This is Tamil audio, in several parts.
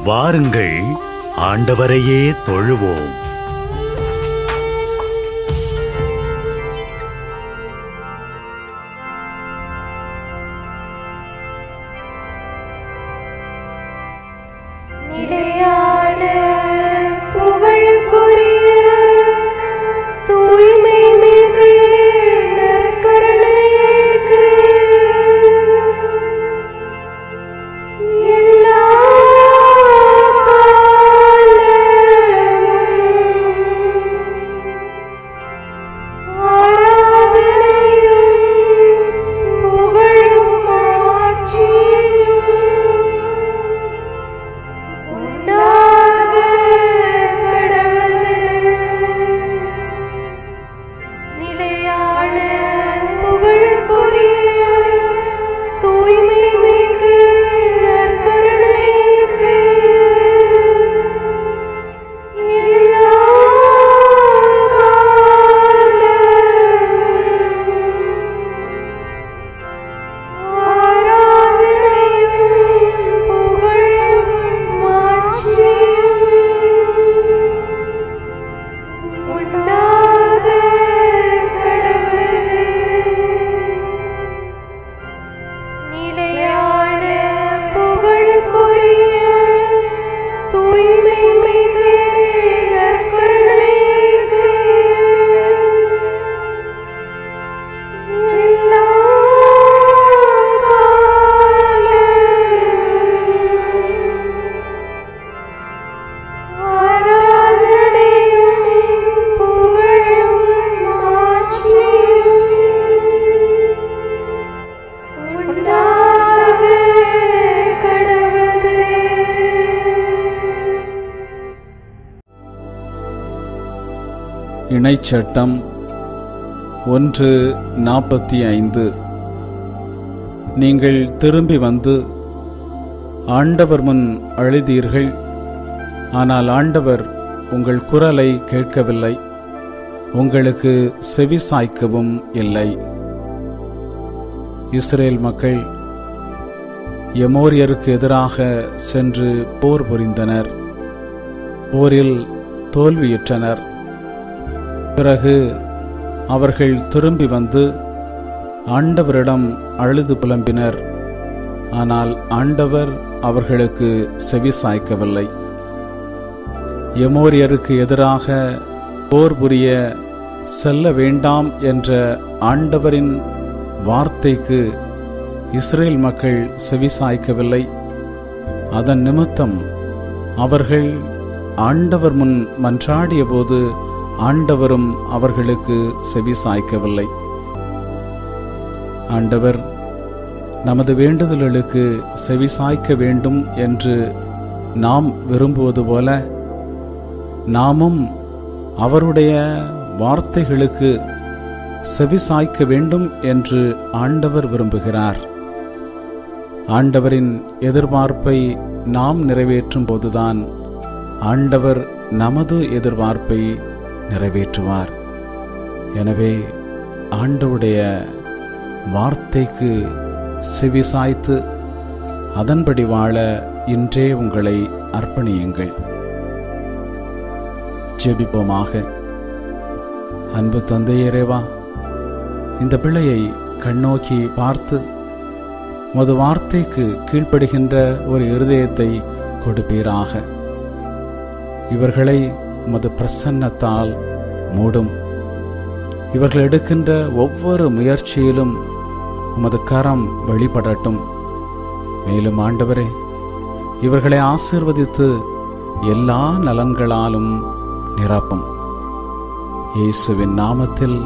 வாருங்கள், ஆண்டவரையே தொழுவோம். இணைச்சட்டம் 1:45. நீங்கள் திரும்பி வந்து ஆண்டவர் முன் அழுதீர்கள், ஆனால் ஆண்டவர் உங்கள் குரலை கேட்கவில்லை, உங்களுக்கு செவிசாய்க்கவும் இல்லை. இஸ்ரேல் மக்கள் எமோரியருக்கு எதிராக சென்று போர் புரிந்தனர். போரில் தோல்வியுற்றனர். பிறகு அவர்கள் திரும்பி வந்து ஆண்டவரிடம் அழுது புலம்பினர். ஆனால் ஆண்டவர் அவர்களுக்கு செவிசாய்க்கவில்லை. எமோரியருக்கு எதிராக போர் புரிய செல்ல வேண்டாம் என்ற ஆண்டவரின் வார்த்தைக்கு இஸ்ரேல் மக்கள் செவிசாய்க்கவில்லை. அதன் நிமித்தம் அவர்கள் ஆண்டவர் முன் மன்றாடிய போது ஆண்டவரும் அவர்களுக்கு செவிசாய்க்கவில்லை. ஆண்டவர் நமது வேண்டுதல்களுக்கு செவிசாய்க்க வேண்டும் என்று நாம் விரும்புவது போல நாமும் அவருடைய வார்த்தைகளுக்கு செவிசாய்க்க வேண்டும் என்று ஆண்டவர் விரும்புகிறார். ஆண்டவரின் எதிர்பார்ப்பை நாம் நிறைவேற்றும் போதுதான் ஆண்டவர் நமது எதிர்பார்ப்பை நிறைவேற்றுவார். எனவே ஆண்டவருடைய வார்த்தைக்கு செவிசாய்த்து அதன்படி வாழ இன்றே உங்களை அர்ப்பணியுங்கள். ஜெபிப்போமாக. அன்பு தந்தையே இறைவா, இந்த பிள்ளையை கண்ணோக்கி பார்த்து உமது வார்த்தைக்கு கீழ்ப்படுகின்ற ஒரு இருதயத்தை கொடுப்பீராக. இவர்களை உமது பிரசன்னத்தால் மூடும். இவர்கள் எடுக்கின்ற ஒவ்வொரு முயற்சியிலும் உமது கரம் வெளிப்படட்டும். மேலும் ஆண்டவரே, இவர்களை ஆசீர்வதித்து எல்லா நலன்களாலும் நிரப்பும். இயேசுவின் நாமத்தில்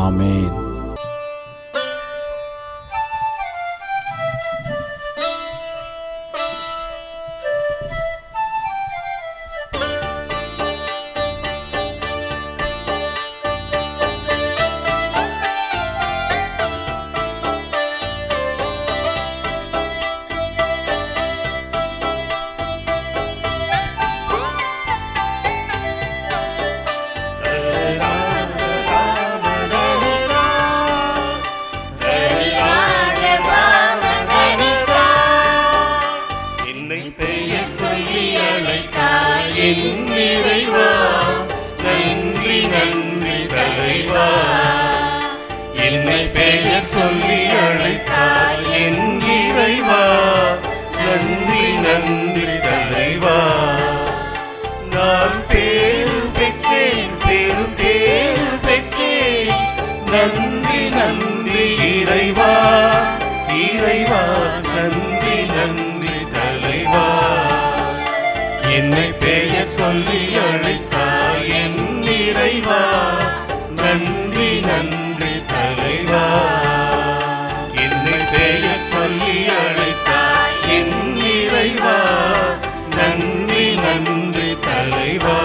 ஆமேன். என் இறைவா, நன்றி நன்றி தலைவா. என்னை பெயர் சொல்லி அழைத்தாய் என் இறைவா, நன்றி நன்றி தலைவா. நான் பேரு பெற்றேன், பெரும் பேரு பெற்றேன், நன்றி நன்றி இறைவா, இறைவா நன்றி நன்றி தலைவா. என்னை பெயர் சொல்லி அழைத்தாய் என் இறைவா, நன்றி நன்றி தலைவா. என்னை பெயர் சொல்லி அழைத்தாய் என் இறைவா, நன்றி நன்றி தலைவா.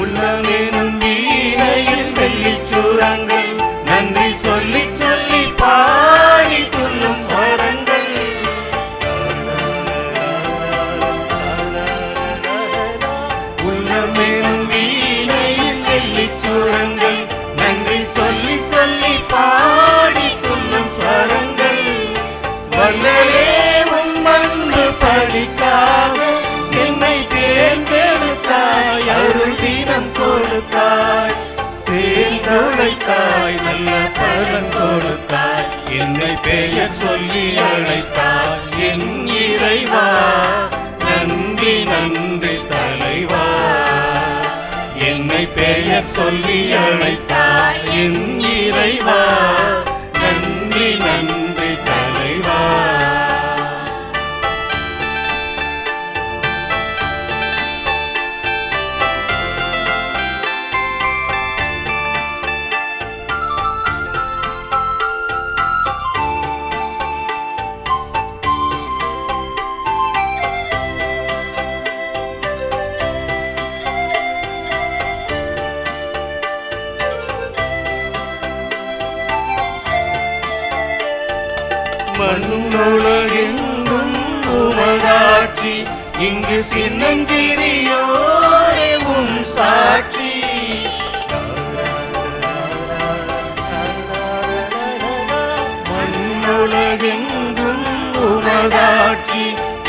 உள்ளமெனும் வீணையில் வெள்ளிச்சூரங்கள், நன்றி சொல்லி சொல்லி பாடி துள்ளும் ஸ்வரங்கள். உள்ளமெனும் வீணையில் வெள்ளிச்சூரங்கள், நன்றி சொல்லி சொல்லி பாடி துள்ளும் ஸ்வரங்கள். வல்லலே உன் அன்பு பலிக்காக என்னை தேர்ந்தெடுத்தாய், அருள் தினம் கொடுத்தாய், சேர்ந்துழைத்தாய், நல்ல பலன் கொடுத்தாய். என்னை பெயர் சொல்லி அழைத்தாய் என் இறைவா, நன்றி நன்றி தலைவா. என்னை பெயர் சொல்லி அழைத்தாய் என் இறைவா, நன்றி நன்றி தலைவா. மண்ணுலகெங்கும் உமதாட்சி, இங்கு சின்னஞ்சிறியோரே உம் சாட்சி. மண்ணுலகெங்கும் உமதாட்சி,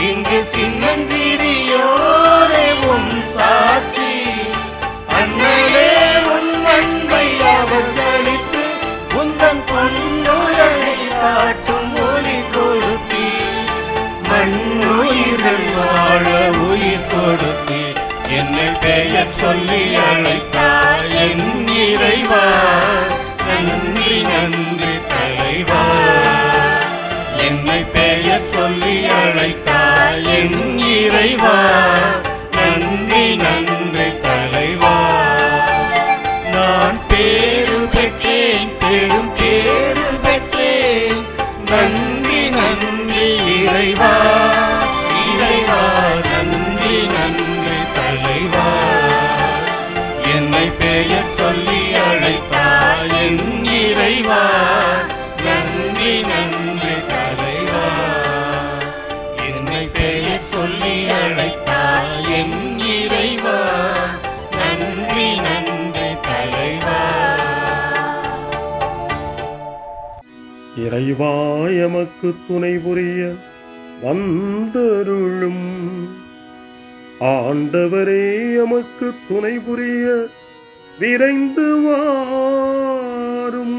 இங்கு சின்னஞ்சிறியோரே உம் சாட்சி. அண்ணலே உன் அன்பை அவர்களுக்கு உந்தன் பொன்னுலகை காட்டும் ஒளி கொடுத்தி, மண்ணுயிர்கள் வாழ உயிர் கொடுத்தி. என்னை பெயர் சொல்லி அழைத்தாய் என் இறைவா, நன்றி நன்றி தலைவா. என்னை பெயர் சொல்லி அழைத்தாய் என் இறைவா, நன்றி நன்றி தலைவா. நான் பேரு பெற்றேன், பெரும் பேரு பெற்றேன், நன்றி நன்றி இறைவா, இறைவா நன்றி நன்றி தலைவா. என்னை பெயர் சொல்லி அழைத்தாய் என் இறைவா, நன்றி நன்றி தலைவா. என்னை பெயர் சொல்லி அழைத்தாய் என் இறைவா, நன்றி நன்றி தலைவா. இறைவா எமக்கு துணை புரிய வந்தருளும், ஆண்டவரே எமக்கு துணை புரிய விரைந்து வாரும்.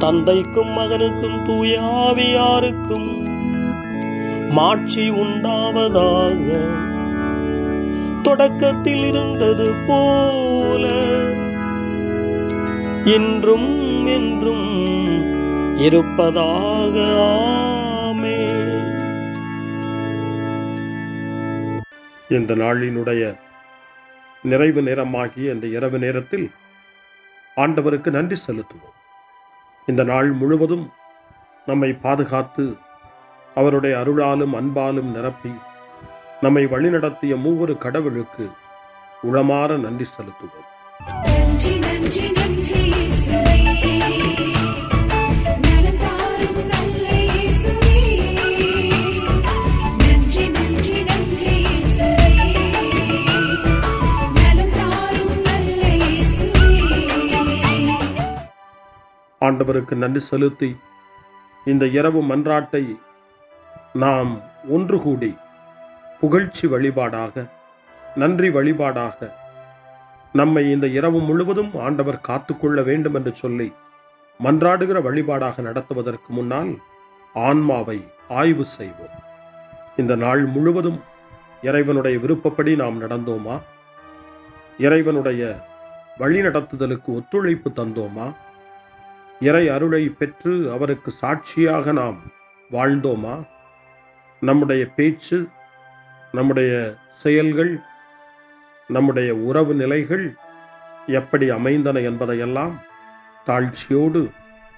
தந்தைக்கும் மகனுக்கும் தூய ஆவியாருக்கும் மாட்சி உண்டாவதாக, தொடக்கத்தில் இருந்தது போல இன்றும் என்றும் இருப்பதாக. ஆமென். இந்த நாளினுடைய நிறைவு நேரமாகிய இந்த இரவு நேரத்தில் ஆண்டவருக்கு நன்றி செலுத்துவோம். இந்த நாள் முழுவதும் நம்மை பாதுகாத்து அவருடைய அருளாலும் அன்பாலும் நிரப்பி நம்மை வழிநடத்திய மூவொரு கடவுளுக்கு உளமாற நன்றி செலுத்துவோம். நன்றி நன்றி நன்றி இயேசுவே, நலம் தாரும் நல்ல ஆண்டவருக்கு நன்றி செலுத்தி இந்த இரவு மன்றாட்டை நாம் ஒன்று கூடி புகழ்ச்சி வழிபாடாக, நன்றி வழிபாடாக நம்மை இந்த இரவு முழுவதும் ஆண்டவர் காத்துக்கொள்ள வேண்டும் என்று சொல்லி மன்றாடுகிற வழிபாடாக நடத்துவதற்கு முன்னால் ஆன்மாவை ஆய்வு செய்வோம். இந்த நாள் முழுவதும் இறைவனுடைய விருப்பப்படி நாம் நடந்தோமா? இறைவனுடைய வழி நடத்துதலுக்கு ஒத்துழைப்பு தந்தோமா? இறை அருளை பெற்று அவருக்கு சாட்சியாக நாம் வாழ்ந்தோமா? நம்முடைய பேச்சு, நம்முடைய செயல்கள், நம்முடைய உறவு நிலைகள் எப்படி அமைந்தன என்பதையெல்லாம் தாழ்ச்சியோடு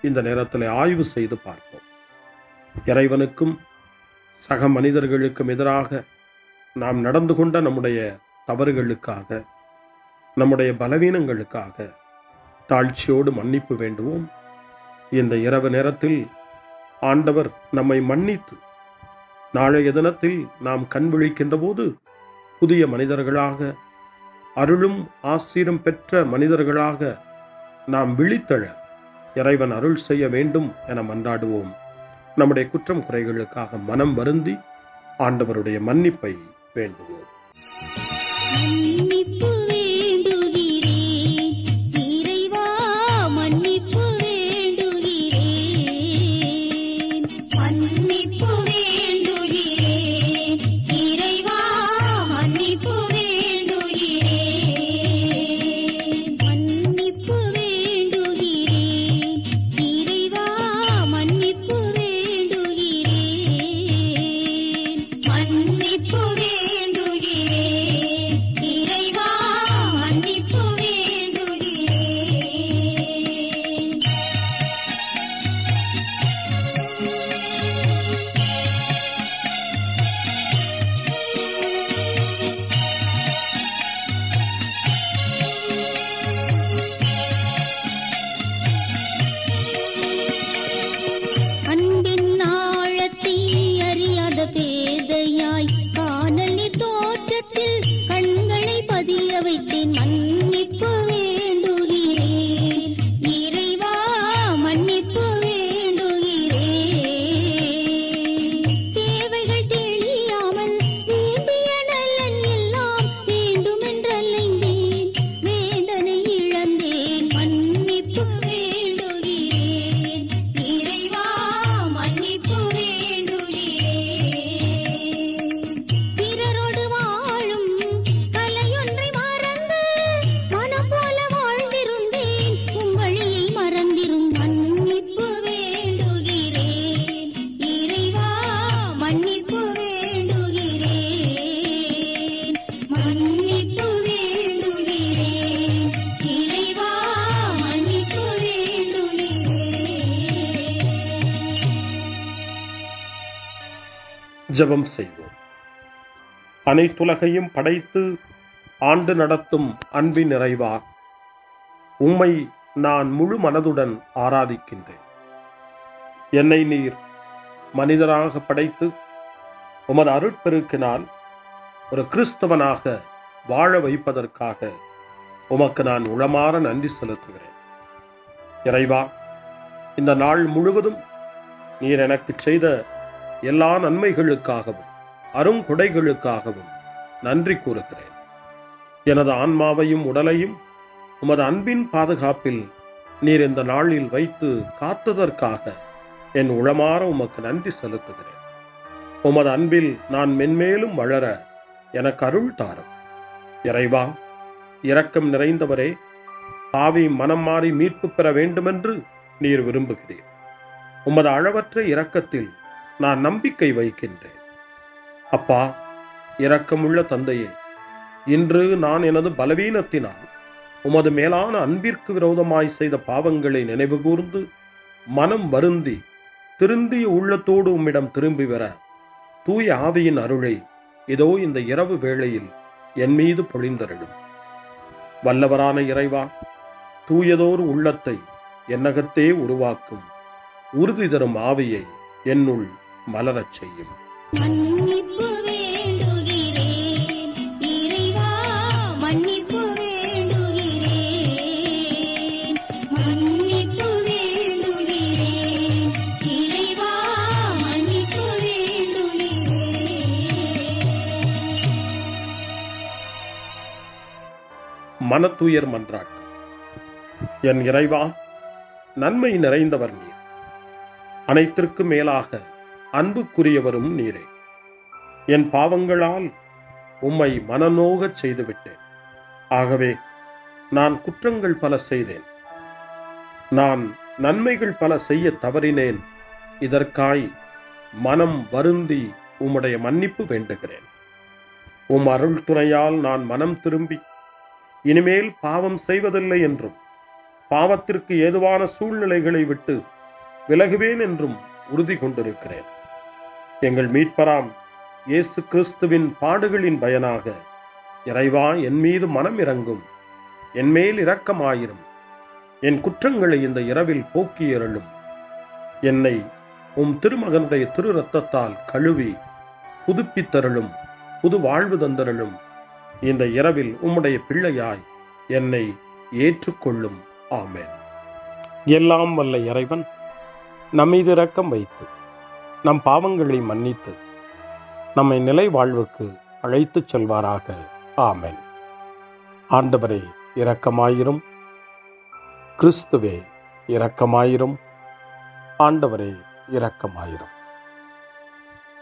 இந்த நேரத்தில் ஆய்வு செய்து பார்ப்போம். இறைவனுக்கும் சக மனிதர்களுக்கும் எதிராக நாம் நடந்து கொண்ட நம்முடைய தவறுகளுக்காக, நம்முடைய பலவீனங்களுக்காக தாழ்ச்சியோடு மன்னிப்பு வேண்டுவோம். இந்த இரவு நேரத்தில் ஆண்டவர் நம்மை மன்னித்து நாளைய தினத்தில் நாம் கண் விழிக்கின்ற போது புதிய மனிதர்களாக, அருளும் ஆசீரும் பெற்ற மனிதர்களாக நாம் விழித்தெழ இறைவன் அருள் செய்ய வேண்டும் என மன்றாடுவோம். நம்முடைய குற்றம் குறைகளுக்காக மனம் வருந்தி ஆண்டவருடைய மன்னிப்பை வேண்டுவோம். மன்னிப்பு வேண்டுகிறேன் இறைவா, மன்னிப்பு வேண்டுகிறேன். மன்னிப்பு வேண்டுகிறேன் இறைவா, மன்னிப்பு வேண்டுகிறேன். மன்னிப்பு வேண்டுகிறேன் இறைவா, மன்னிப்பு வேண்டுகிறேன். மன்னிப்பு வேண்டுகிறேன் இறைவா, மன்னிப்பு வேண்டுகிறேன். அன்பின் ஆழத்தை அறியாத பேதையாய் காணல் நீர் தோற்றத்தில் கண்களை பதிய வைத்தேன். மன்னிப்பு வேண்டுகிறேன் இறைவா, மன்னிப்பு வேண்டுகிறேன். தேவைகள் தெளியாமல் வேண்டிய நலன் எல்லாம் வேண்டுமென்றலைந்தேன், வேதனை இழந்தேன். மன்னிப்பு வேண்டுகிறேன் இறைவா, மன்னிப்பு வேண்டுகிறேன். பிறரோடு வாழும் கலையொன்றை மறந்து மனம் போல வாழ்ந்திருந்தேன், உம் வழியை மறந்திரும். மன்னிப்பு வேண்டுகிறேன் இறைவா, மன்னிப்பு வேண்டுகிறேன். மன்னிப்பு வேண்டுகிறேன் இறைவா, மன்னிப்பு வேண்டுகிறேன். ஜெபம் செய்வோம். அனைத்துலகையும் படைத்து ஆண்டு நடத்தும் அன்பின் நிறைவா, உம்மை நான் முழு மனதுடன் ஆராதிக்கின்றேன். என்னை நீர் மனிதராக படைத்து உமது அருட்பெருக்கினால் ஒரு கிறிஸ்தவனாக வாழ வைப்பதற்காக உமக்கு நான் உளமாற நன்றி செலுத்துகிறேன். இறைவா, இந்த நாள் முழுவதும் நீர் எனக்கு செய்த எல்லா நன்மைகளுக்காகவும் அருங்கொடைகளுக்காகவும் நன்றி கூறுகிறேன். எனது ஆன்மாவையும் உடலையும் உமது அன்பின் பாதுகாப்பில் நீர் இந்த நாளில் வைத்து காத்ததற்காக என் உளமாற உமக்கு நன்றி செலுத்துகிறேன். உமது அன்பில் நான் மென்மேலும் வளர எனக்கு அருள் தாரும். இறைவா, இரக்கம் நிறைந்தவரே, பாவி மனம் மாறி மீட்பு பெற வேண்டுமென்று நீர் விரும்புகிறீர். உமது அளவற்ற இரக்கத்தில் நான் நம்பிக்கை வைக்கின்றேன். அப்பா, இரக்கமுள்ள தந்தையே, இன்று நான் எனது பலவீனத்தினால் உமது மேலான அன்பிற்கு விரோதமாய் செய்த பாவங்களை நினைவு கூர்ந்து மனம் வருந்தி திருந்திய உள்ளத்தோடு உம்மிடம் திரும்பி வர தூய ஆவியின் அருளை இதோ இந்த இரவு வேளையில் என் மீது பொழிந்தருளும். வல்லவரான இறைவா, தூயதோர் உள்ளத்தை என்னகத்தே உருவாக்கும் உறுதி தரும் ஆவியை என்னுள் மலரச் செய்யும். மன்னிப்பு வேண்டுகிறேன் இறைவா, மன்னிப்பு வேண்டுகிறேன். மன்னிப்பு வேண்டுகிறேன் மனத்துயர் மன்றாட்டு. என் இறைவா, நன்மை நிறைந்தவர் நீர், அனைத்திற்கும் மேலாக அன்புக்குரியவரும் நீரே. என் பாவங்களால் உம்மை மனநோகச் செய்துவிட்டேன். ஆகவே நான் குற்றங்கள் பல செய்தேன், நான் நன்மைகள் பல செய்ய தவறினேன். இதற்காய் மனம் வருந்தி உம்முடைய மன்னிப்பு வேண்டுகிறேன். உம் அருள் துணையால் நான் மனம் திரும்பி இனிமேல் பாவம் செய்வதில்லை என்றும் பாவத்திற்கு ஏதுவான சூழ்நிலைகளை விட்டு விலகுவேன் என்றும் உறுதி கொண்டிருக்கிறேன். எங்கள் மீட்பராம் இயேசு கிறிஸ்துவின் பாடுகளின் பயனாக இறைவா, என் மீது மனம் இறங்கும், என் மேல் இரக்கமாயிரும். என் குற்றங்களை இந்த இரவில் போக்கியருளும். என்னை உம் திருமகனுடைய திரு இரத்தத்தால் கழுவி புதுப்பித்தருளும், புது வாழ்வு தந்தருளும். இந்த இரவில் உம்முடைய பிள்ளையாய் என்னை ஏற்றுக்கொள்ளும். ஆமென். எல்லாம் வல்ல இறைவன் நம்மீது இரக்கம் வைத்து நம் பாவங்களை மன்னித்து நம்மை நிலை வாழ்வுக்கு அழைத்துச் செல்வாராக. ஆமென். ஆண்டவரே இரக்கமாயிரும். கிறிஸ்துவே இரக்கமாயிரும். ஆண்டவரே இரக்கமாயிரும்.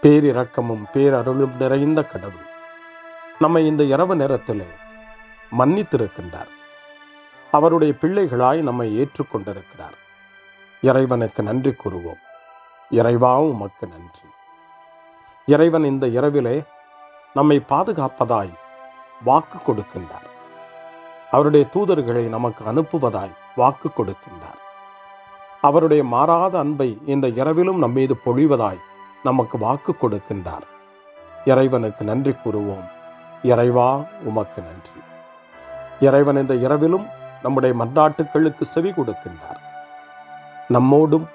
பேரிரக்கமும் பேரருளும் நிறைந்த கடவுள் நம்மை இந்த இரவு நேரத்தில் மன்னித்திருக்கின்றார். அவருடைய பிள்ளைகளாய் நம்மை ஏற்றுக்கொண்டிருக்கிறார். இறைவனுக்கு நன்றி கூறுவோம். இறைவா, உமக்கு நன்றி. இறைவன் இந்த இரவிலே நம்மை பாதுகாப்பதாய் வாக்கு கொடுக்கின்றார். அவருடைய தூதர்களை நமக்கு அனுப்புவதாய் வாக்கு கொடுக்கின்றார். அவருடைய மாறாத அன்பை இந்த இரவிலும் நம்மீது பொழிவதாய் நமக்கு வாக்கு கொடுக்கின்றார். இறைவனுக்கு நன்றி கூறுவோம். இறைவா, உமக்கு நன்றி. இறைவன் இந்த இரவிலும் நம்முடைய மன்றாட்டுக்களுக்கு செவி கொடுக்கின்றார். நம்மோடும்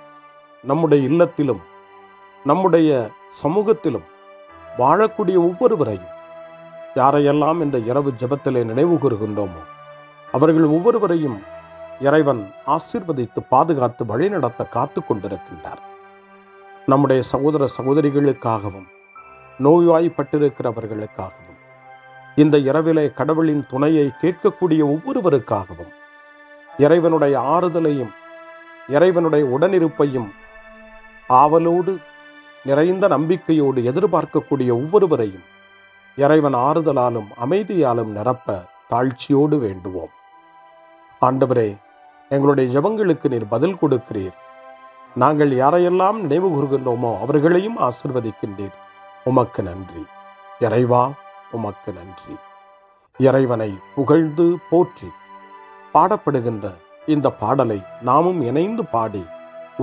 நம்முடைய இல்லத்திலும் நம்முடைய சமூகத்திலும் வாழக்கூடிய ஒவ்வொருவரையும், யாரையெல்லாம் இந்த இரவு ஜெபத்திலே நினைவு கூறுகின்றோமோ அவர்கள் ஒவ்வொருவரையும் இறைவன் ஆசீர்வதித்து பாதுகாத்து வழிநடத்த காத்து கொண்டிருக்கின்றார். நம்முடைய சகோதர சகோதரிகளுக்காகவும் நோய்வாய்ப்பட்டிருக்கிறவர்களுக்காகவும் இந்த இரவிலே கடவுளின் துணையை கேட்கக்கூடிய ஒவ்வொருவருக்காகவும் இறைவனுடைய ஆறுதலையும் இறைவனுடைய உடனிருப்பையும் ஆவலோடு நிறைந்த நம்பிக்கையோடு எதிர்பார்க்கக்கூடிய ஒவ்வொருவரையும் இறைவன் ஆறுதலாலும் அமைதியாலும் நிரப்ப தாழ்ச்சியோடு வேண்டுவோம். ஆண்டவரே, எங்களுடைய ஜெபங்களுக்கு நீர் பதில் கொடுக்கிறீர். நாங்கள் யாரையெல்லாம் நினைவு கூறுகின்றோமோ அவர்களையும் ஆசீர்வதிக்கின்றீர். உமக்கு நன்றி. இறைவா, உமக்கு நன்றி. இறைவனை புகழ்ந்து போற்றி பாடப்படுகின்ற இந்த பாடலை நாமும் இணைந்து பாடி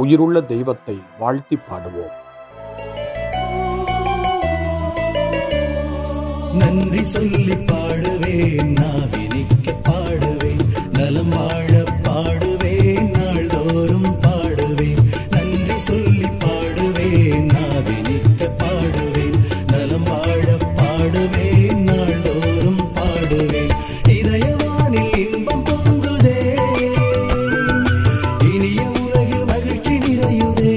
உயிருள்ள தெய்வத்தை வாழ்த்தி பாடுவோம். நன்றி சொல்லி பாடுவேன், நாவினிக்க பாடுவேன், நலம் வாழ பாடுவேன், நாள்தோறும் பாடுவேன். நன்றி சொல்லி பாடுவேன், நாவினிக்க பாடுவேன், நலம் வாழ பாடுவேன், நாள்தோறும் பாடுவேன். இதயவானில் இன்பம் பொங்குதே, இனிய உலகில் மகிழ்ச்சி நிறையுதே.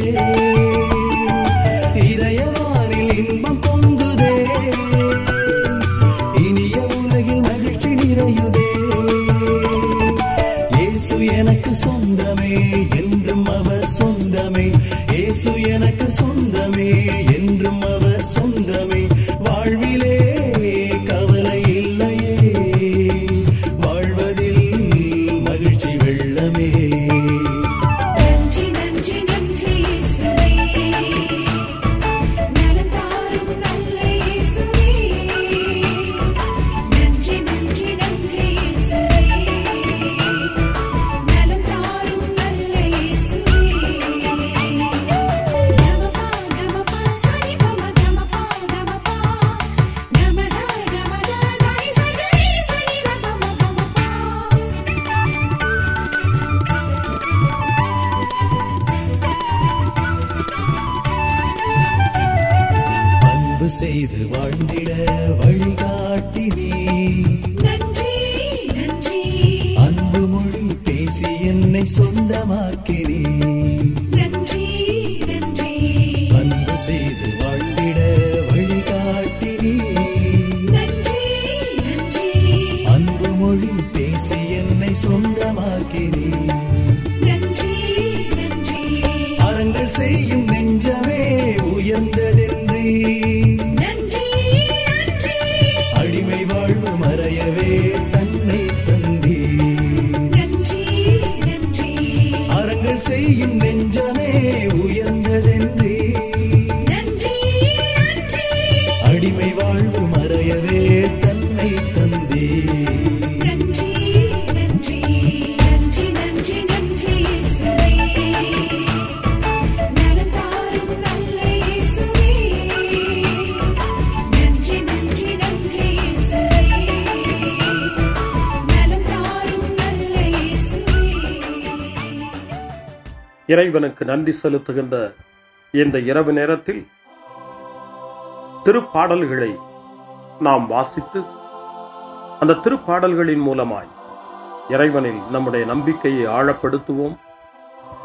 இதயவானில் இன்பம் பொங்குதே, இனிய உலகில் மகிழ்ச்சி நிறையுதே. இயேசு எனக்கு சொந்தமே, என்றும் அவர் சொந்தமே. இயேசு எனக்கு சொந்தமே, என்றும் அவர் சொந்தமே. வாழ்விலே கவலை இல்லையே, வாழ்வதில் மகிழ்ச்சி வெள்ளமே. நன்றி நன்றி நன்றி இயேசுவே, நலம் தாரும் நல்ல இயேசுவே. நன்றி நன்றி நன்றி இயேசுவே, நலம் தாரும் நல்ல இயேசுவே. கமபா கமபா சரி பம கமபா கமபா கமதா கமதா தாய் சரி சரி கமபா கமபா. அன்பு செய்து வாழ்ந்திட வழிகாட்டி நீ, நன்றி நன்றி அன்பு மொழி பேசி என்னை சொந்தமாக்கி நீ. நன்றி நன்றி அன்பு செய்து வாழ்ந்திட வழிகாட்டி நீ, நன்றி நன்றி அன்பு மொழி பேசி என் நெஞ்சமே உயர்ந்ததென்றே நன்றி நன்றி அடிமை வாழ்வு மறையவே தன்னை தந்தே நன்றி நன்றி நன்றி நன்றி நன்றி இயேசுவே நலம் தாரும் நல்ல இயேசுவே நன்றி நன்றி நன்றி இயேசுவே நலம் தாரும் நல்ல இயேசுவே. இறைவனுக்கு நன்றி செலுத்துகின்ற இந்த இரவு நேரத்தில் திருப்பாடல்களை நாம் வாசித்து அந்த திருப்பாடல்களின் மூலமாய் இறைவனில் நம்முடைய நம்பிக்கையை ஆழப்படுத்துவோம்.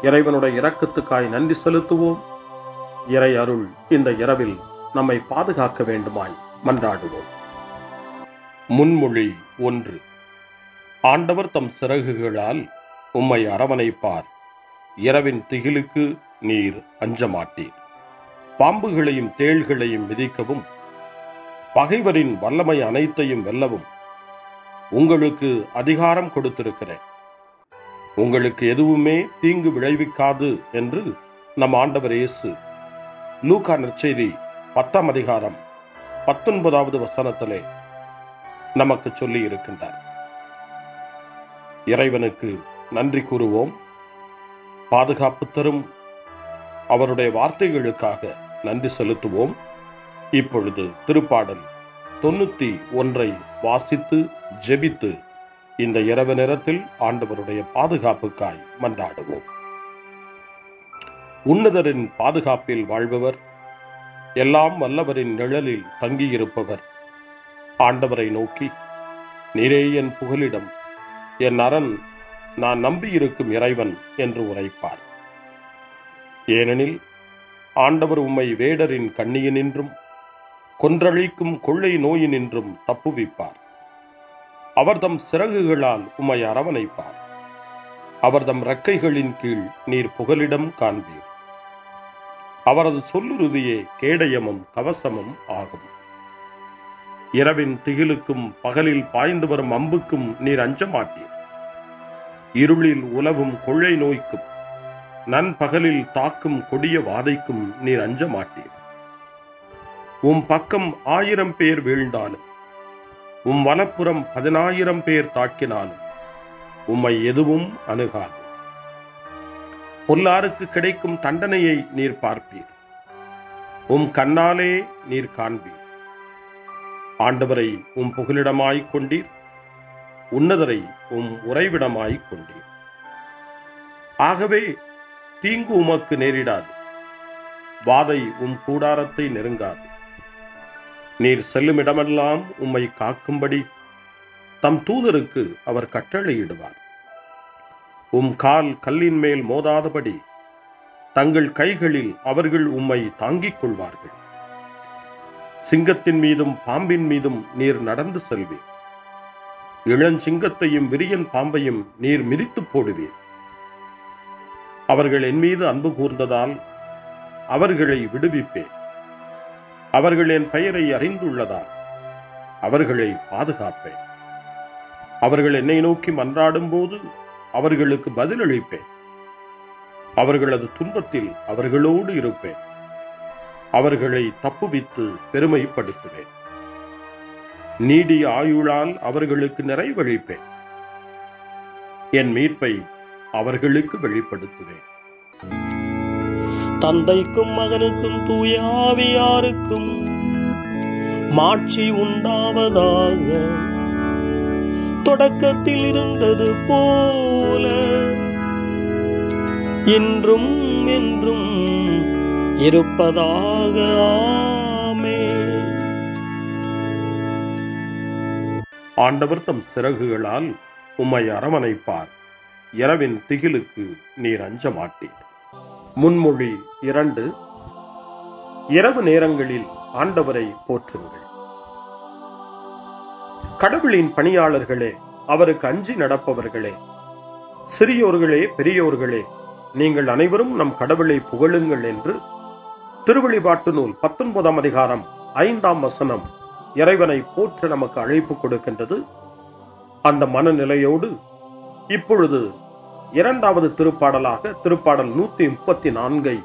இறைவனுடைய இரக்கத்துக்காய் நன்றி செலுத்துவோம். இறை அருள் இந்த இரவில் நம்மை பாதுகாக்க வேண்டுமாய் மன்றாடுவோம். முன்மொழி 1. ஆண்டவர் தம் சிறகுகளால் உம்மை அரவணைப்பார். இரவின் திகிலுக்கு நீர் அஞ்சமாட்டீர். பாம்புகளையும் தேள்களையும் மிதிக்கவும் பகைவரின் வல்லமை அனைத்தையும் வெல்லவும் உங்களுக்கு அதிகாரம் கொடுத்திருக்கிறேன். உங்களுக்கு எதுவுமே தீங்கு விளைவிக்காது என்று நம் ஆண்டவர் இயேசு லூக்கா நற்செய்தி 10ஆம் அதிகாரம் 19வது வசனத்திலே நமக்கு சொல்லி இருக்கின்றார். இறைவனுக்கு நன்றி கூறுவோம். பாதுகாப்பு தரும் அவருடைய வார்த்தைகளுக்காக நன்றி செலுத்துவோம். இப்பொழுது திருப்பாடல் 91 வாசித்து ஜெபித்து இந்த இரவு நேரத்தில் ஆண்டவருடைய பாதுகாப்புக்காய் மன்றாடுவோம். உன்னதரின் பாதுகாப்பில் வாழ்பவர், எல்லாம் வல்லவரின் நிழலில் தங்கியிருப்பவர் ஆண்டவரை நோக்கி, நீரே என் புகலிடம், என் அரண், நான் நம்பியிருக்கும் இறைவன் என்று உரைப்பார். ஏனெனில் ஆண்டவர் உம்மை வேடரின் கண்ணியினின்றும் கொன்றழிக்கும் கொள்ளை நோயினின்றும் தப்புவிப்பார். அவர் தம் சிறகுகளால் உம்மை அரவணைப்பார். அவர் தம் இறக்கைகளின் கீழ் நீர் புகலிடம் காண்பீர். அவரது சொல்லுறுதியே கேடயமும் கவசமும் ஆகும். இரவின் திகிலுக்கும் பகலில் பாய்ந்து வரும் அம்புக்கும் நீர் அஞ்சமாட்டீர். இருளில் உலவும் கொள்ளை நோய்க்கும் நண்பகலில் தாக்கும் கொடிய வாதைக்கும் நீர் அஞ்ச மாட்டீர். உம் பக்கம் 1000 பேர் வீழ்ந்தாலும், உம் வலப்புறம் 10,000 பேர் தாக்கினாலும் உம்மை எதுவும் அணுகாது. பொல்லாருக்கு கிடைக்கும் தண்டனையை நீர் பார்ப்பீர். உம் கண்ணாலே நீர் காண்பீர். ஆண்டவரை உம் புகலிடமாய்க் கொண்டீர். உன்னதரை உம் உறைவிடமாய்க் கொண்டீர். ஆகவே தீங்கு உமக்கு நேரிடாது. வாதை உம் கூடாரத்தை நெருங்காது. நீர் செல்லும் இடமெல்லாம் உம்மை காக்கும்படி தம் தூதருக்கு அவர் கட்டளையிடுவார். உம் கால் கல்லின் மேல் மோதாதபடி தங்கள் கைகளில் அவர்கள் உம்மை தாங்கிக் கொள்வார்கள். சிங்கத்தின் மீதும் பாம்பின் மீதும் நீர் நடந்து செல்வீர். இளஞ்சிங்கத்தையும் விரியன் பாம்பையும் நீர் மிதித்து போடுவீர். அவர்கள் என் மீது அன்பு கூர்ந்ததால் அவர்களை விடுவிப்பேன். அவர்கள் என் பெயரை அறிந்துள்ளதால் அவர்களை பாதுகாப்பேன். அவர்கள் என்னை நோக்கி மன்றாடும் போது அவர்களுக்கு பதிலளிப்பேன். அவர்களது துன்பத்தில் அவர்களோடு இருப்பேன். அவர்களை தப்புவித்து பெருமைப்படுத்துவேன். நீடிய ஆயுளால் அவர்களுக்கு நிறைவளிப்பேன். என் மீட்பை அவர்களுக்கு வெளிப்படுத்துவேன். தந்தைக்கும் மகனுக்கும் தூய ஆவியாருக்கும் மாட்சி உண்டாவதாக. தொடக்கத்தில் இருந்தது போல இன்றும் என்றும் இருப்பதாக. ஆமென். ஆண்டவர் தம் சிறகுகளால் உம்மை அரவணைப்பார். இரவின் திகிலுக்கு நீர் அஞ்ச மாட்டீர். முன்மொழி 2. இரவு நேரங்களில் ஆண்டவரை போற்றுங்கள். கடவுளின் பணியாளர்களே, அவருக்கு அஞ்சி நடப்பவர்களே, சிறியோர்களே பெரியோர்களே, நீங்கள் அனைவரும் நம் கடவுளை புகழுங்கள் என்று திருவெளிப்பாட்டு நூல் 19ஆம் அதிகாரம் 5ஆம் வசனம் இறைவனை போற்ற நமக்கு அழைப்பு கொடுக்கின்றது. அந்த மனநிலையோடு இப்பொழுது இரண்டாவது திருப்பாடலாக திருப்பாடல் 134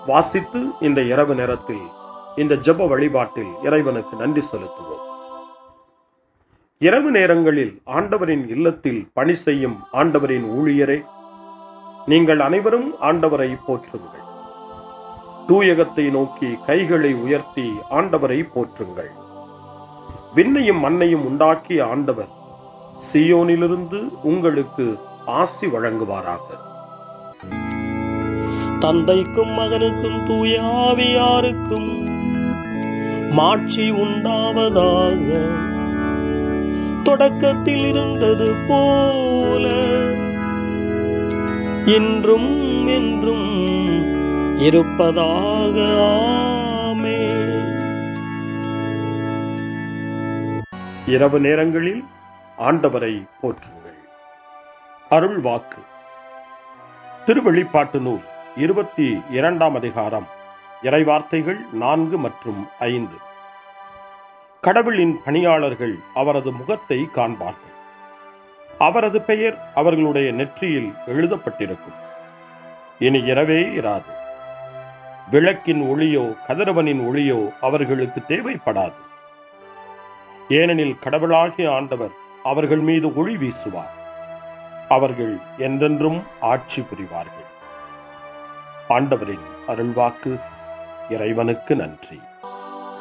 வாசித்து இந்த இரவு நேரத்தில் இந்த ஜெப வழிபாட்டில் இறைவனுக்கு நன்றி செலுத்துவோம். இரவு நேரங்களில் ஆண்டவரின் இல்லத்தில் பணி செய்யும் ஆண்டவரின் ஊழியரே, நீங்கள் அனைவரும் ஆண்டவரை போற்றுங்கள். தூயகத்தை நோக்கி கைகளை உயர்த்தி ஆண்டவரை போற்றுங்கள். விண்ணையும் மண்ணையும் உண்டாக்கிய ஆண்டவர் சீயோனிலிருந்து உங்களுக்கு ஆசி வழங்குவாராக. தந்தைக்கும் மகனுக்கும் தூய ஆவியாருக்கும் மாட்சி உண்டாவதாக. தொடக்கத்தில் இருந்தது போல இன்றும் என்றும் இருப்பதாக. ஆமென். இரவு நேரங்களில் ஆண்டவரை போற்றுங்கள். அருள் வாக்கு. திருவெளிப்பாட்டு நூல் 22ஆம் அதிகாரம் இறைவார்த்தைகள் 4 மற்றும் 5. கடவுளின் பணியாளர்கள் அவரது முகத்தை காண்பார்கள். அவரது பெயர் அவர்களுடைய நெற்றியில் எழுதப்பட்டிருக்கும். இனி இரவே இராது. விளக்கின் ஒளியோ கதிரவனின் ஒளியோ அவர்களுக்கு தேவைப்படாது. ஏனெனில் கடவுளாகிய ஆண்டவர் அவர்கள் மீது ஒளி வீசுவார். அவர்கள் என்றென்றும் ஆட்சி புரிவார்கள். ஆண்டவரின் அருள்வாக்கு. இறைவனுக்கு நன்றி.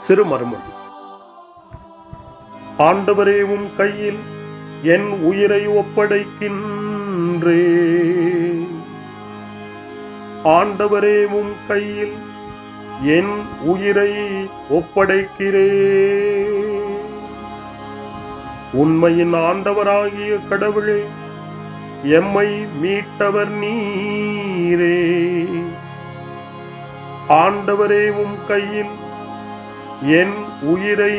சிறு மறுமொழி. ஆண்டவரே, உம் கையில் என் உயிரை ஒப்படைக்கின்றே. ஆண்டவரே, உம் கையில் என் உயிரை ஒப்படைக்கிறே. உண்மையின் ஆண்டவராகிய கடவுளே, எம்மை மீட்டவர் நீரே. ஆண்டவரே, உம் கையில் என் உயிரை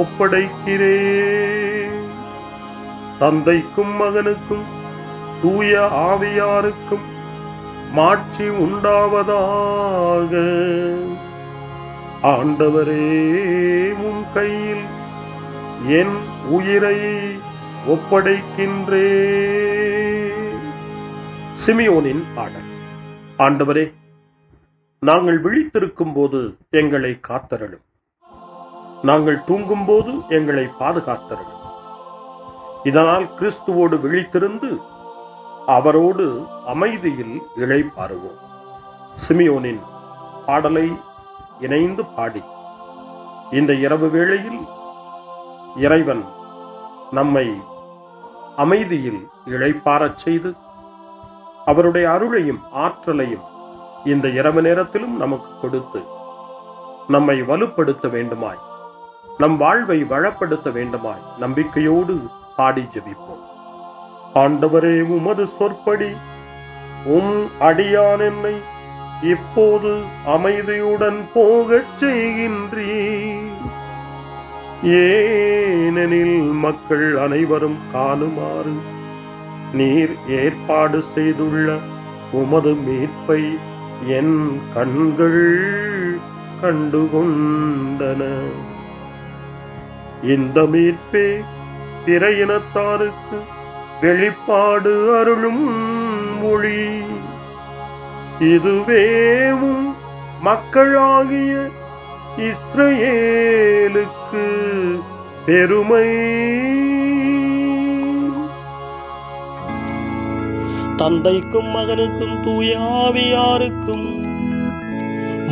ஒப்படைக்கிறே. தந்தைக்கும் மகனுக்கும் தூய ஆவியாருக்கும் மாட்சி உண்டாவதாக. ஆண்டவரே, உம் கையில் என் உயிரை ஒப்படைக்கின்றே. சிமியோனின் பாடல். ஆண்டவரே, நாங்கள் விழித்திருக்கும் போது எங்களை காத்தருளும். நாங்கள் தூங்கும் போது எங்களை பாதுகாத்தருளும். இதனால் கிறிஸ்துவோடு விழித்திருந்து அவரோடு அமைதியில் இளைப்பாறுவோம். சிமியோனின் பாடலை இணைந்து பாடி இந்த இரவு வேளையில் இறைவன் நம்மை அமைதியில் இளைப்பாறச் செய்து அவருடைய அருளையும் ஆற்றலையும் இந்த இரவு நேரத்திலும் நமக்கு கொடுத்து நம்மை வலுப்படுத்த வேண்டுமாய், நம் வாழ்வை வளப்படுத்த வேண்டுமாய் நம்பிக்கையோடு பாடி ஜெபிப்போம். ஆண்டவரே, உமது சொற்படி உம் அடியான் என்னை இப்போது அமைதியுடன் போகச் செய்கின்றீர். ஏனெனில் மக்கள் அனைவரும் காணுமாறு நீர் ஏற்பாடு செய்துள்ள உமது மீட்பை என் கண்கள் கண்டுகொண்டன. இந்த மீட்பே பிற இனத்தாருக்கு வெளிப்பாடு அருளும் மொழி. இதுவேவும் மக்களாகிய இஸ்ரவேலுக்கு பெருமை. தந்தைக்கும் மகனுக்கும் தூய ஆவியாருக்கும்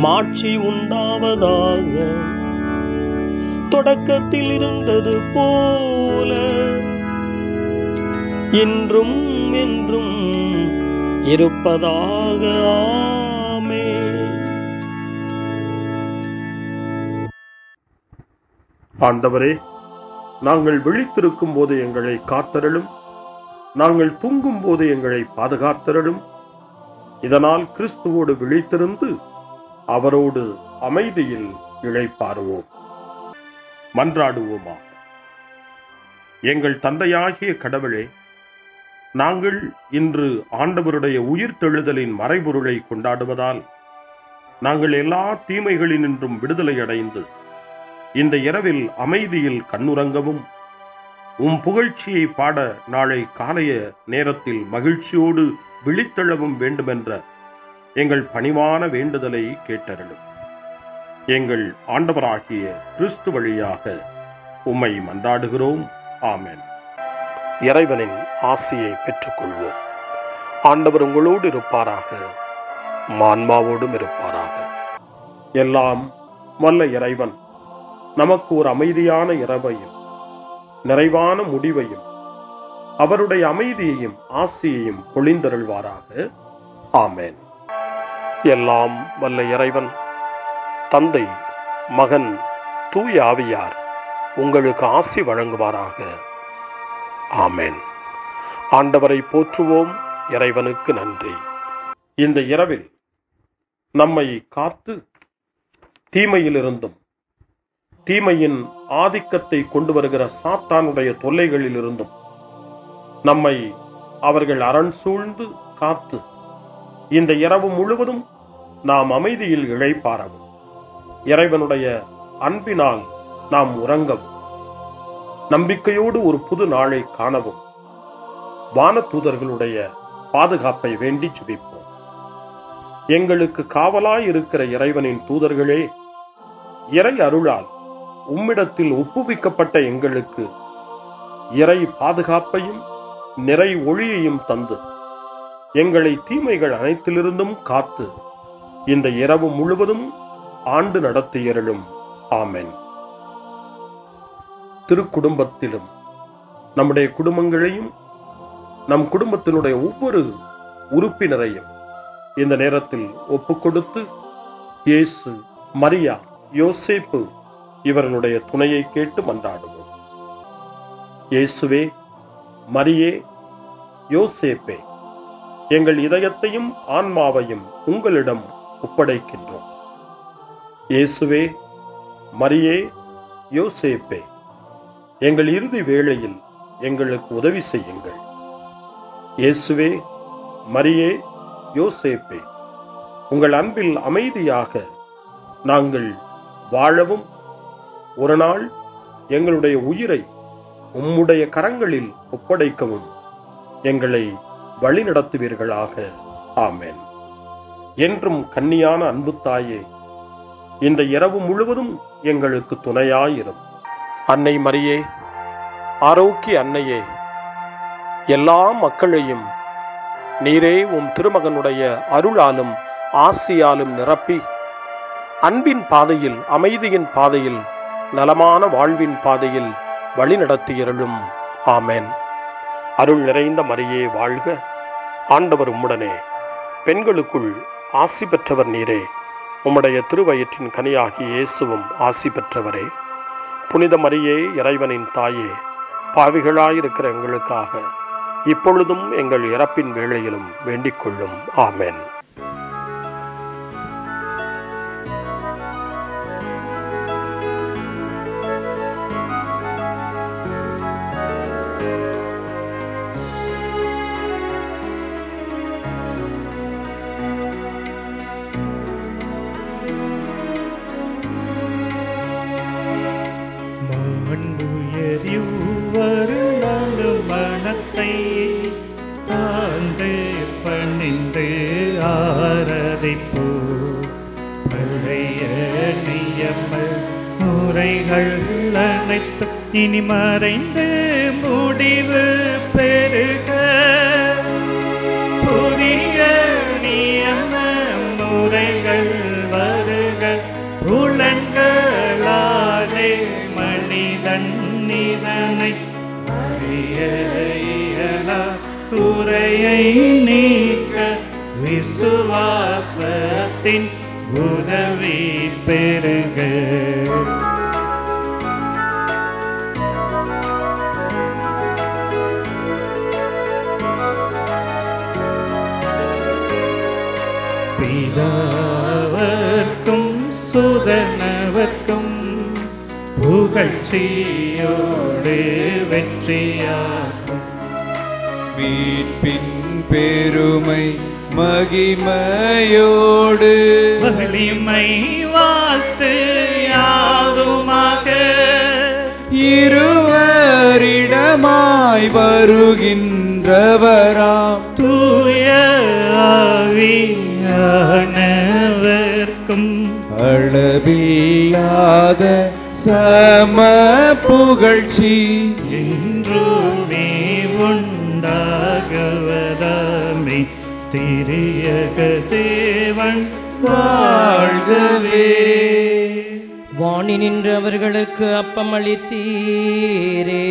மாட்சி உண்டாவதாக. தொடக்கத்தில் இருந்தது போல இன்றும் என்றும் இருப்பதாக. ஆமென். ஆண்டவரே, நாங்கள் விழித்திருக்கும் போது எங்களை காத்தருளும். நாங்கள் தூங்கும் போது எங்களை பாதுகாத்தருளும். இதனால் கிறிஸ்துவோடு விழித்திருந்து அவரோடு அமைதியில் இளைப்பாறுவோம். மன்றாடுவோமாக. எங்கள் தந்தையாகிய கடவுளே, நாங்கள் இன்று ஆண்டவருடைய உயிர்த்தெழுதலின் மறைபொருளை கொண்டாடுவதால் நாங்கள் எல்லா தீமைகளினின்றும் விடுதலை அடைந்து இந்த இரவில் அமைதியில் கண்ணுறங்கவும் உம் புகழ்ச்சியை பாட நாளை காலைய நேரத்தில் மகிழ்ச்சியோடு விழித்தெழவும் வேண்டுமென்ற எங்கள் பணிவான வேண்டுதலை கேட்டருளும். எங்கள் ஆண்டவராகிய கிறிஸ்து வழியாக உம்மை மன்றாடுகிறோம். ஆமென். இறைவனின் ஆசியை பெற்றுக்கொள்வோம். ஆண்டவர் உங்களோடு இருப்பாராக, ஆன்மாவோடும் இருப்பாராக. எல்லாம் வல்ல இறைவன் நமக்கு ஒரு அமைதியான இரவையும் நிறைவான முடிவையும் அவருடைய அமைதியையும் ஆசியையும் பொழிந்தருள்வாராக. ஆமென். எல்லாம் வல்ல இறைவன் தந்தை, மகன், தூய ஆவியார் உங்களுக்கு ஆசி வழங்குவாராக. ஆமென். ஆண்டவரை போற்றுவோம். இறைவனுக்கு நன்றி. இந்த இரவில் நம்மை காத்து தீமையிலிருந்தும் தீமையின் ஆதிக்கத்தை கொண்டு வருகிற சாத்தானுடைய தொல்லைகளிலிருந்தும் நம்மை அவர்கள் அரண் சூழ்ந்து காத்து இந்த இரவு முழுவதும் நாம் அமைதியில் இளைப்பாறவும், இறைவனுடைய அன்பினால் நாம் உறங்கவும், நம்பிக்கையோடு ஒரு புது நாளை காணவும் வானதூதர்களுடைய பாதுகாப்பை வேண்டி ஜெபிப்போம். எங்களுக்கு காவலாய் இருக்கிற இறைவனின் தூதர்களே, இறை அருளால் உம்மிடத்தில் ஒப்புவிக்கப்பட்ட எங்களுக்கு இறை பாதுகாப்பையும் நிறை ஒளியையும் தந்து எங்களை தீமைகள் அனைத்திலிருந்தும் காத்து இந்த இரவு முழுவதும் ஆண்டு நடத்தியருளும். ஆமென். திருக்குடும்பத்திலும் நம்முடைய குடும்பங்களையும் நம் குடும்பத்தினுடைய ஒவ்வொரு உறுப்பினரையும் இந்த நேரத்தில் ஒப்புக்கொடுத்து இயேசு, மரியா, யோசேப்பு இவர்களுடைய துணையை கேட்டு மன்றாடுவோம். இயேசுவே, மரியே, யோசேப்பே, எங்கள் இதயத்தையும் ஆன்மாவையும் உங்களிடம் ஒப்படைக்கின்றோம். இயேசுவே, மரியே, யோசேப்பே, எங்கள் இறுதி வேளையில் எங்களுக்கு உதவி செய்யுங்கள். இயேசுவே, மரியே, யோசேப்பே, உங்கள் அன்பில் அமைதியாக நாங்கள் வாழவும் ஒரு நாள் எங்களுடைய உயிரை உம்முடைய கரங்களில் ஒப்படைக்கவும் எங்களை வழிநடத்துவீர்களாக. ஆமென். என்றும் கன்னியான அன்பு தாயே, இந்த இரவு முழுவதும் எங்களுக்கு துணையாயிரும். அன்னை மரியே, ஆரோக்கிய அன்னையே, எல்லா மக்களையும் நீரே உம் திருமகனுடைய அருளாலும் ஆசியாலும் நிரப்பி அன்பின் பாதையில், அமைதியின் பாதையில், நலமான வாழ்வின் பாதையில் வழிநடத்தியருளும். ஆமென். அருள் நிறைந்த மரியே வாழ்க. ஆண்டவர் உம்முடனே, பெண்களுக்குள் ஆசி பெற்றவர் நீரே. உம்முடைய திருவயிற்றின் கனியாகிய இயேசுவும் ஆசி பெற்றவரே. புனித மரியே, இறைவனின் தாயே, பாவிகளாயிருக்கிற எங்களுக்காக இப்பொழுதும் எங்கள் இறப்பின் வேளையிலும் வேண்டிக் கொள்ளும். ஆமென். மனத்தை தாழ்ந்து பணிந்து ஆராதிப்போ. பழைய நியம முறைகள் அனைத்தும் இனி மறைந்து முடிவு பெறுக. புதிய நியம முறைகள் வருக. புலன்களாலே மனிதன் இதனை குறையை நீக்க விசுவாசத்தின் உதவி பெறுக. பிதாவர்க்கும் சுதனவர்க்கும் புகழ்ச்சியோடு வெற்றியாகும். மீட்பின் பெருமை மகிமையோடு வலிமை வாழ்த்து யாதுமாக. இருவரிடமாய் வருகின்றவராம் தூய யாருக்கும் அளவில்லாத சம புகழ்ச்சி என்றுமே உண்டாகவதாமே திரியக தேவன் வாழ்கவே. வாணி நின்று அவர்களுக்கு அப்பம் அளித்தீரே,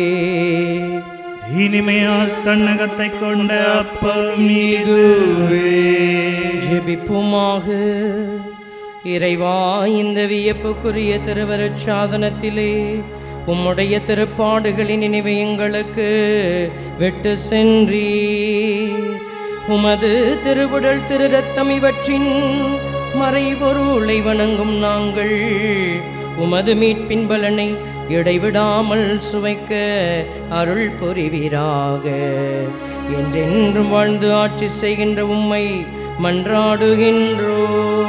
இனிமையால் தன்னகத்தை கொண்ட அப்பம் இதுவே. ஜெபிப்புமாக. இறைவா, இந்த வியப்புக்குரிய திருவருட் சாதனத்திலே உம்முடைய திருப்பாடுகளின் நினைவை எங்களுக்கு விட்டு சென்றீர். உமது திருவுடல் திரு ரத்தம் இவற்றின் மறைபொருளை வணங்கும் நாங்கள் உமது மீட்பின் பலனை இடைவிடாமல் சுவைக்க அருள் புரிவீராக. என்றென்றும் வாழ்ந்து ஆட்சி செய்கின்ற உம்மை மன்றாடுகின்றோம்.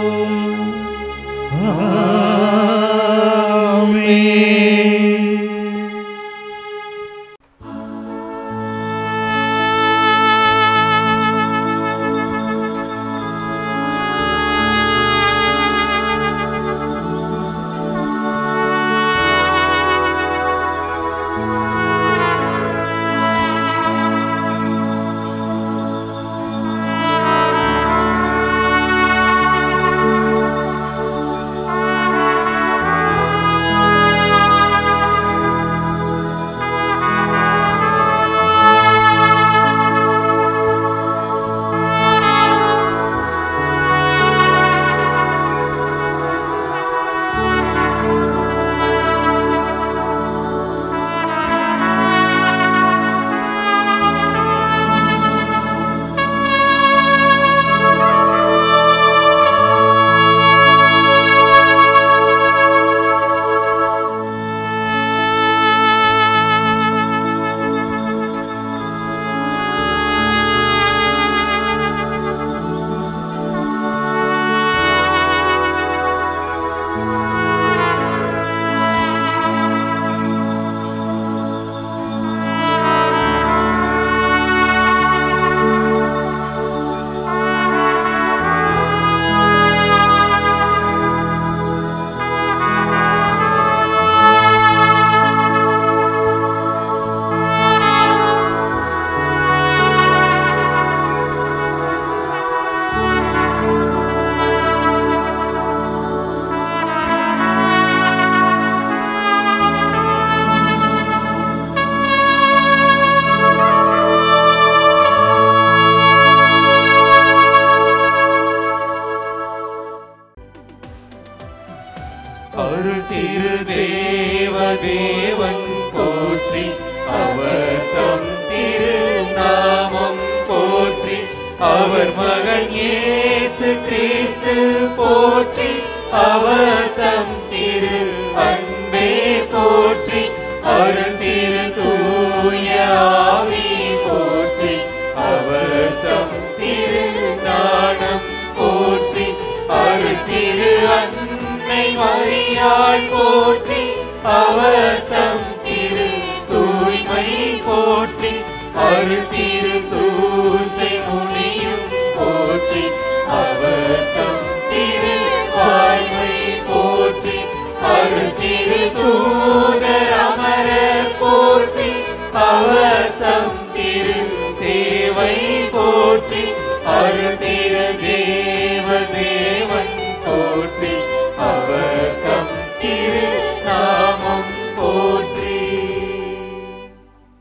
அருள் திரு தேவன் போற்றி, அவர் தம் திரு நாமம் போற்றி, அவர் மகன் இயேசு கிறிஸ்து போற்றி, அவர் தம் திரு அன்பே போற்றி, அருள் திரு தூய ஆவி போற்றி, அவர் தம் திரு ஞானம் போற்றி, அருள் திரு அன்னை மரியாள் போற்றி, அவர் தம் திரு தூய்மை போற்றி, அருள் திரு சூசை முனியும் போற்றி, அவர் தம் திரு வாய்மை போற்றி, அருள் திரு தூதர் அமரர் போற்றி, அவர் தம் திரு சேவை போற்றி, அருள் திரு தேவன் போற்றி, அவர் தம் திரு